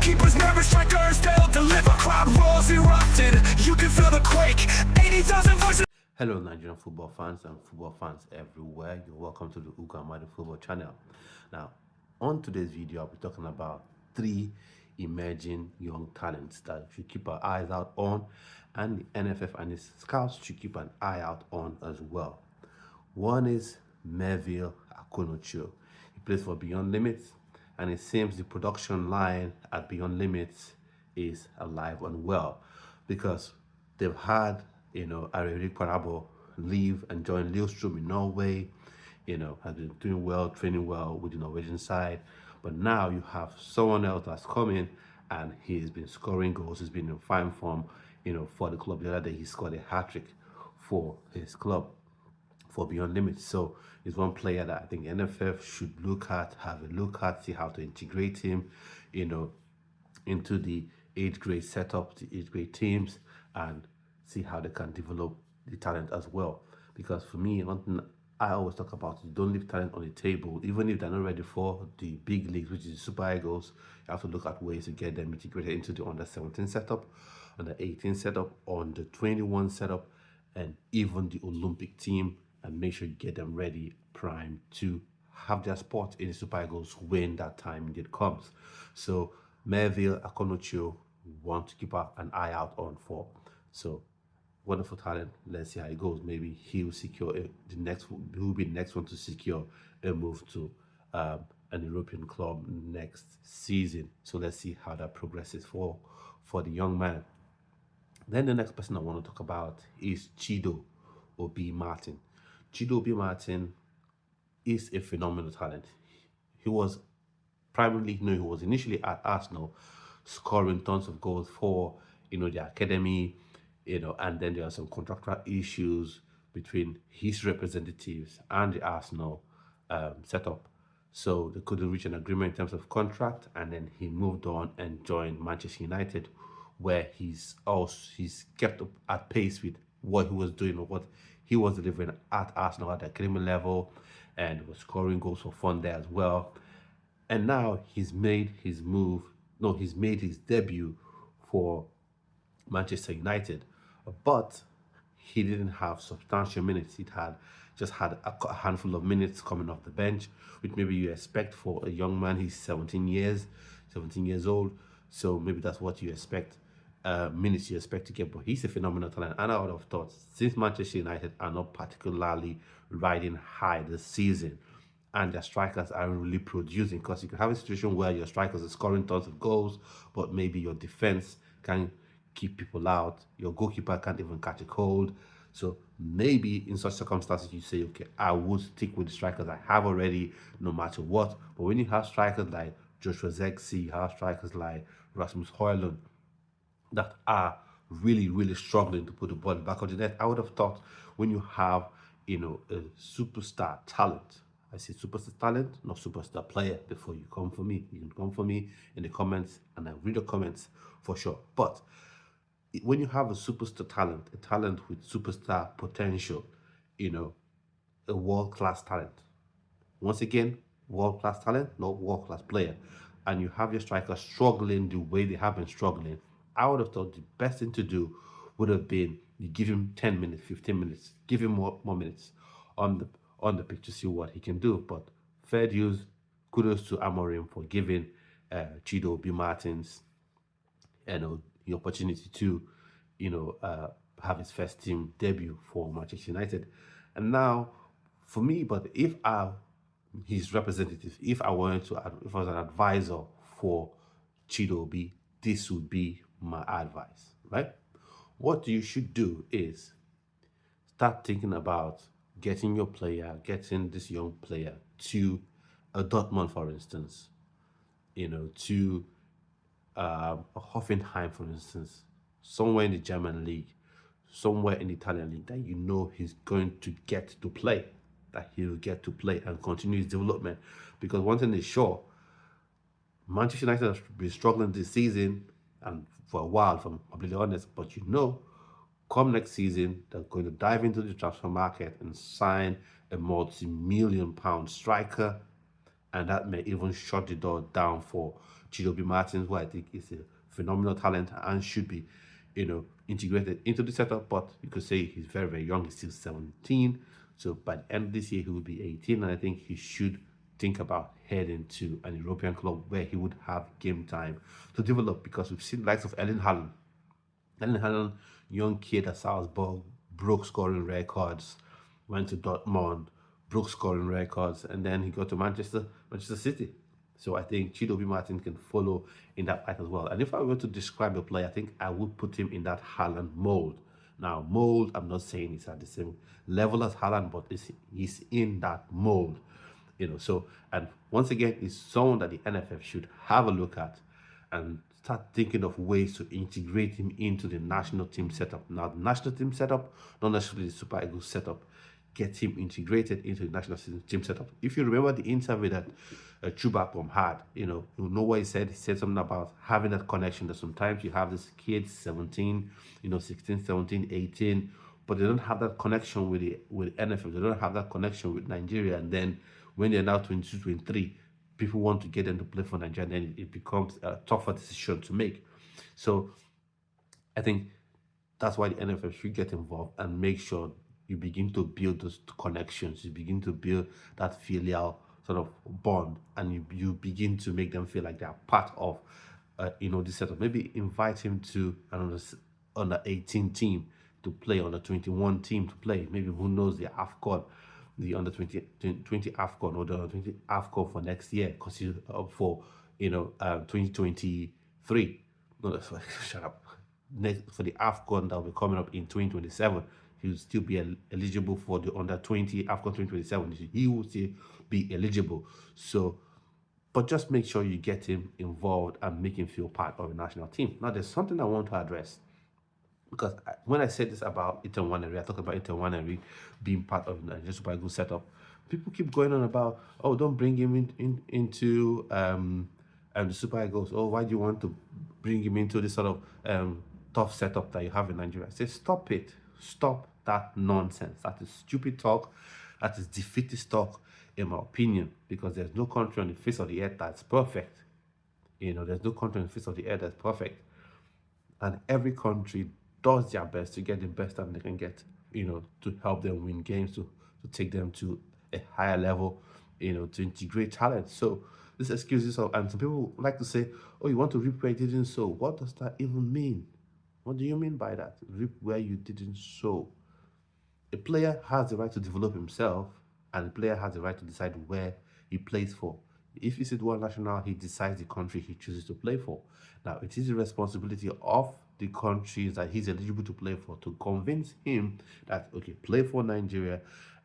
Keepers nervous, strikers, they'll deliver. Crowd roars erupted, you can feel the quake. 80,000 voices. Hello Nigerian football fans and football fans everywhere. You're welcome to the Ugamadi Football channel. Now, on today's video, I'll be talking about 3 emerging young talents that we should keep our eyes out on, and the NFF and its scouts should keep an eye out on as well. One is Merveille Akunochio. He plays for Beyond Limits, and it seems the production line at Beyond Limits is alive and well, because they've had Erik Parabo leave and join Lillestrøm in Norway. Has been doing well, training well with the Norwegian side. But now you have someone else that's coming, and he's been scoring goals. He's been in fine form, for the club. The other day he scored a hat-trick for his club, for Beyond Limits. So he's one player that I think NFF should have a look at, see how to integrate him, into the age grade setup, the age grade teams, and see how they can develop the talent as well. Because for me, one thing I always talk about is don't leave talent on the table, even if they're not ready for the big leagues, which is the Super Eagles. You have to look at ways to get them integrated into the under 17 setup, under 18 setup, on the 21 setup, and even the Olympic team, and make sure you get them ready, primed to have their spot in the Super Eagles when that time it comes. So Merveille Akunochio, want to keep an eye out on for. So wonderful talent. Let's see how it goes. Maybe he'll secure he'll be the next one to secure a move to an European club next season. So let's see how that progresses for the young man. Then the next person I want to talk about is Chido Obi Martin. Chido Obi Martin is a phenomenal talent. He was initially at Arsenal, scoring tons of goals for the academy, and then there are some contractual issues between his representatives and the Arsenal setup. So they couldn't reach an agreement in terms of contract, and then he moved on and joined Manchester United, where he's kept up at pace with what he was doing or what he was delivering at Arsenal at the academy level, and was scoring goals for fun there as well. And now he's made his debut for Manchester United, but he didn't have substantial minutes. He just had a handful of minutes coming off the bench, which maybe you expect for a young man. He's 17 years old, so maybe that's what you expect, minutes you expect to get. But he's a phenomenal talent, and I would have thought, since Manchester United are not particularly riding high this season, and their strikers aren't really producing, because you can have a situation where your strikers are scoring tons of goals, but maybe your defense can keep people out, your goalkeeper can't even catch a cold. So maybe in such circumstances you say, okay, I would stick with the strikers I have already, no matter what. But when you have strikers like Joshua Zexi, you have strikers like Rasmus Højlund that are really struggling to put the ball back on the net, I would have thought, when you have a superstar talent, I say superstar talent, not superstar player, before you come for me. You can come for me in the comments, and I read the comments for sure. But when you have a superstar talent, a talent with superstar potential, a world-class talent, once again, world-class talent, not world-class player, and you have your striker struggling the way they have been struggling, I would have thought the best thing to do would have been you give him 10 minutes, 15 minutes, give him more minutes on the pitch to see what he can do. But fair dues, kudos to Amorim for giving Chido Obi Martins the opportunity to have his first team debut for Manchester United. And now for me, but if his representative, if I was an advisor for Chido Obi, this would be my advice, right? What you should do is start thinking about getting this young player to a Dortmund, for instance, to Hoffenheim, for instance, somewhere in the German league, somewhere in the Italian league, that he's going to get to play, and continue his development. Because one thing is sure, Manchester United has been struggling this season, and for a while, if I'm completely honest, but come next season, they're going to dive into the transfer market and sign a multi-million-pound striker, and that may even shut the door down for Chido Martins, who I think is a phenomenal talent and should be, integrated into the setup. But you could say he's very, very young. He's still 17. So by the end of this year, he will be 18. And I think he should think about heading to an European club where he would have game time to develop, because we've seen the likes of Erling Haaland. Erling Haaland, young kid at Salzburg, broke scoring records, went to Dortmund, broke scoring records, and then he got to Manchester City. So I think Chido Martin can follow in that light as well. And if I were to describe a player, I think I would put him in that Haaland mold. Now, mold, I'm not saying he's at the same level as Haaland, but he's in that mold. So, and once again, it's someone that the NFF should have a look at and start thinking of ways to integrate him into the national team setup. Now, the national team setup, not necessarily the Super Eagles setup, get him integrated into the national team setup. If you remember the interview that Chubakbom had, you know what he said. He said something about having that connection, that sometimes you have these kids, 17, 16, 17, 18, but they don't have that connection with NFL. They don't have that connection with Nigeria. And then when they're now 22, 23, people want to get them to play for Nigeria, and then it becomes a tougher decision to make. So I think that's why the NFL should get involved and make sure you begin to build those connections. You begin to build that filial sort of bond, and you begin to make them feel like they are part of, this setup. Maybe invite him to under 18 team to play, under 21 team to play. Maybe, who knows, the AFCON, the under 20 AFCON, or the under 20 AFCON for next year, because he's up for 2023. No, shut up. For the AFCON that will be coming up in 2027, he will still be eligible for the under 20 AFCON 2027. He will still be eligible. So, but just make sure you get him involved and make him feel part of the national team. Now, there's something I want to address, because when I said this about Ethan Nwaneri, I talked about Ethan Nwaneri being part of the Nigerian Super Eagles setup. People keep going on about, oh, don't bring him into the Super Eagles. Oh, why do you want to bring him into this sort of tough setup that you have in Nigeria? I say, stop it. Stop that nonsense. That is stupid talk. That is defeatist talk, in my opinion, because there's no country on the face of the earth that's perfect. There's no country on the face of the earth that's perfect. And every country does their best to get the best that they can get, to help them win games, to take them to a higher level, to integrate talent. So this excuses of, and some people like to say, oh, you want to reap where you didn't sow. What does that even mean? What do you mean by that? Reap where you didn't sow. A player has the right to develop himself, and the player has the right to decide where he plays for. If he's at one national, he decides the country he chooses to play for. Now, it is the responsibility of the countries that he's eligible to play for to convince him that, okay, play for Nigeria.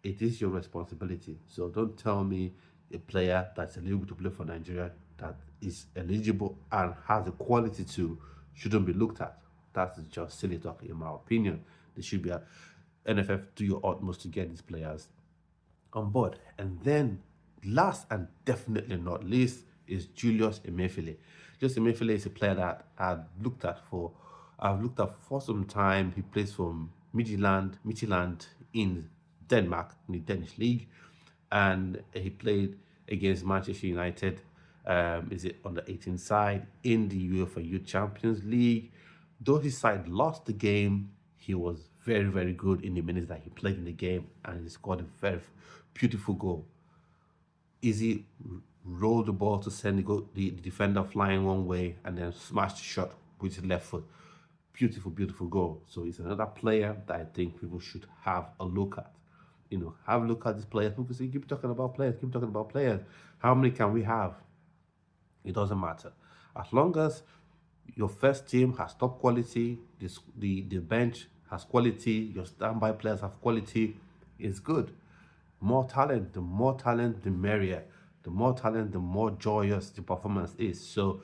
It is your responsibility. So don't tell me a player that's eligible to play for Nigeria, that is eligible and has the quality to, shouldn't be looked at. That's just silly talk, in my opinion. There should be NFF, do your utmost to get these players on board. And then, last and definitely not least, is Julius Emefiele. Julius Emefiele is a player that I've looked at for some time. He plays for Midtyland in Denmark, in the Danish league, and he played against Manchester United. Is it on the 18 side in the UEFA Youth Champions League? Though his side lost the game, he was very, very good in the minutes that he played in the game, and he scored a very beautiful goal. Easy rolled the ball to send the defender flying one way, and then smashed the shot with his left foot. Beautiful, beautiful goal. So he's another player that I think people should have a look at. Have a look at this player. People say, keep talking about players. How many can we have? It doesn't matter. As long as your first team has top quality, the bench has quality, your standby players have quality, it's good. More talent, the merrier. The more talent, the more joyous the performance is. So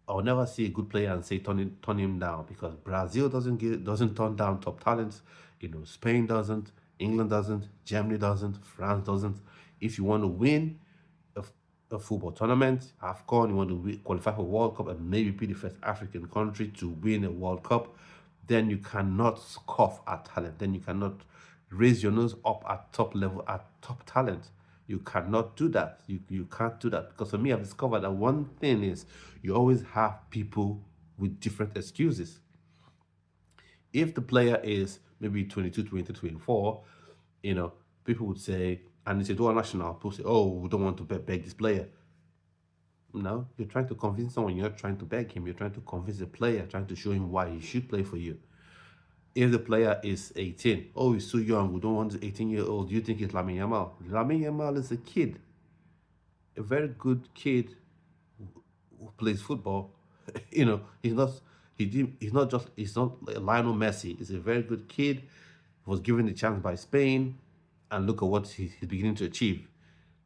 I'll never see a good player and say turn him down, because Brazil doesn't turn down top talents. Spain doesn't, England doesn't, Germany doesn't, France doesn't. If you want to win a football tournament, AFCON, you want to qualify for World Cup and maybe be the first African country to win a World Cup, then you cannot scoff at talent. Then you cannot raise your nose up at top level, at top talent. You cannot do that. You can't do that. Because for me, I've discovered that one thing is you always have people with different excuses. If the player is maybe 22, 23, 24, you know, people would say, and it's a dual national, people say, oh, we don't want to beg this player. No, you're trying to convince someone, you're not trying to beg him, you're trying to convince the player, trying to show him why he should play for you. If the player is 18, oh, he's too young, we don't want the 18-year-old, do you think it's Lamine Yamal? Lamine Yamal is a kid, a very good kid who plays football. You know, he's not Lionel Messi. He's a very good kid. He was given the chance by Spain, and look at what he's beginning to achieve.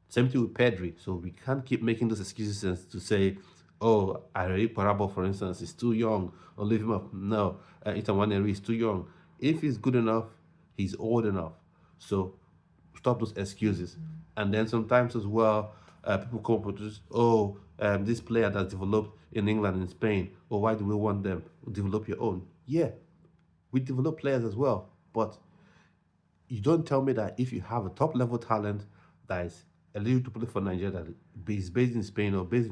Same thing with Pedri. So we can't keep making those excuses to say, oh, Eric Parabo, for instance, is too young, or leave him up. No, Ethan is too young. If he's good enough, he's old enough. So stop those excuses. And then sometimes as well, people come up with this, oh, this player that's developed in England and Spain, or why do we want them? Develop your own. Yeah, we develop players as well. But you don't tell me that if you have a top level talent that is eligible to play for Nigeria, that is based in Spain or based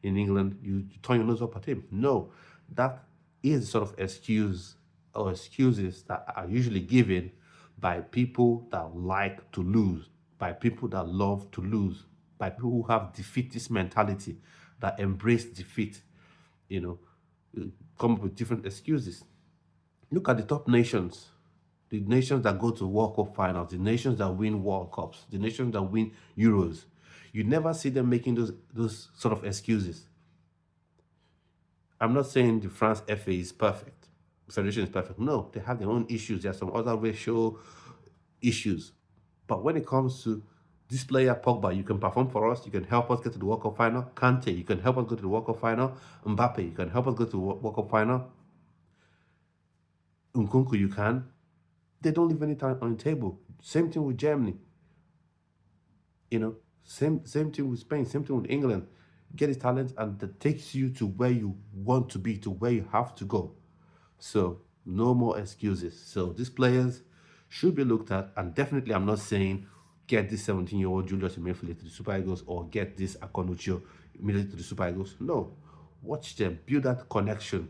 in England, you turn your nose up at him. No, that is the sort of excuse or excuses that are usually given by people that like to lose, by people that love to lose, by people who have defeatist mentality, that embrace defeat, you know, come up with different excuses. Look at the top nations, the nations that go to World Cup finals, the nations that win World Cups, the nations that win Euros. You never see them making those sort of excuses. I'm not saying the France FA is perfect, the federation is perfect. No, they have their own issues. There are some other racial issues. But when it comes to this player, Pogba, you can perform for us, you can help us get to the World Cup final. Kante, you can help us go to the World Cup final. Mbappe, you can help us go to the World Cup final. Nkunku, you can. They don't leave any talent on the table. Same thing with Germany. You know, same thing with Spain, same thing with England. Get his talent and that takes you to where you want to be, to where you have to go. So no more excuses. So these players should be looked at, and definitely I'm not saying get this 17-year-old Julius Emefiele to the Super Eagles or get this Akunochio immediately to the Super Eagles. No, watch them build that connection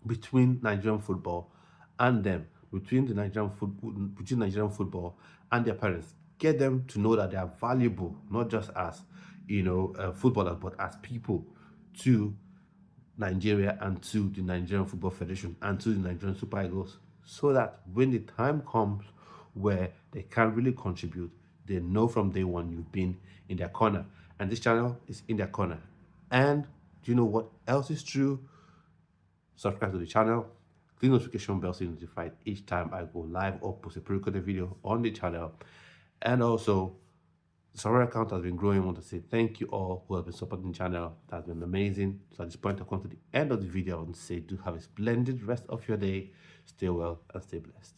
between Nigerian football and them, between Nigerian football and their parents. Get them to know that they are valuable, not just as footballers, but as people to Nigeria and to the Nigerian Football Federation and to the Nigerian Super Eagles, so that when the time comes where they can really contribute, they know from day one you've been in their corner. And this channel is in their corner. And do you know what else is true? Subscribe to the channel, click notification bell so you're notified each time I go live or post a pre-recorded video on the channel. And also, the Sorry account has been growing. I want to say thank you all who have been supporting the channel. That's been amazing. So at this point, I come to the end of the video. I want to say do have a splendid rest of your day. Stay well and stay blessed.